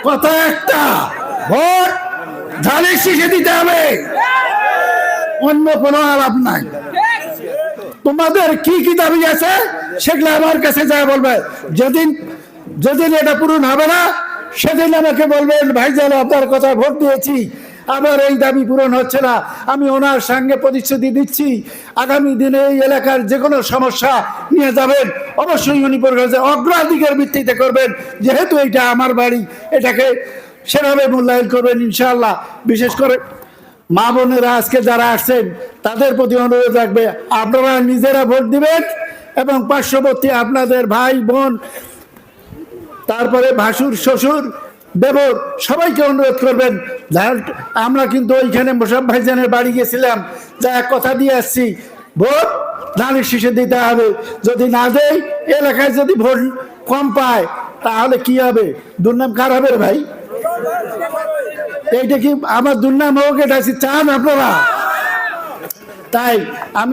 কথা একটা, ভোট ধানের শীষে দিতে হবে, অন্য কোনো আলাপ নাই। তোমাদের কি কি দাবি আছে সেগুলো আমার কাছে যা বলবে, যেদিন যেদিন এটা পূরণ হবে না সেদিন আমাকে বলবেন ভাইজান আপনার কথা ভোট দিয়েছি, আমার এই দাবি পূরণ হচ্ছে না। আমি ওনার সঙ্গে প্রতিশ্রুতি দিচ্ছি আগামী দিনে এই এলাকার যে কোনো সমস্যা নিয়ে যাবেন, অবশ্যই উনি অগ্রাধিকার ভিত্তিতে করবেন, যেহেতু এটা আমার বাড়ি, এটাকে সেভাবে মূল্যায়ন করবেন ইনশাআল্লাহ। বিশেষ করে মা বোনেরা আজকে যারা আসছেন তাদের প্রতি অনুরোধ রাখবে, আপনারা নিজেরা ভোট দিবেন এবং পার্শ্ববর্তী আপনাদের ভাই বোন, তারপরে ভাসুর শ্বশুর দেবর সবাইকে অনুরোধ করবেন। আমরা কিন্তু ওইখানে মোশাররফ ভাইজানের বাড়ি গেছিলাম, যা এক কথা দিয়ে আসছি, ভোট ধানের শীষে দিতে হবে। যদি না দেয়, এলাকায় যদি ভোট কম পায় তাহলে কি হবে? দুর্নাম কার হবে রে ভাই? এইটা কি আমার দুর্নাম হোক, এটা চান আপনারা? তাই আমি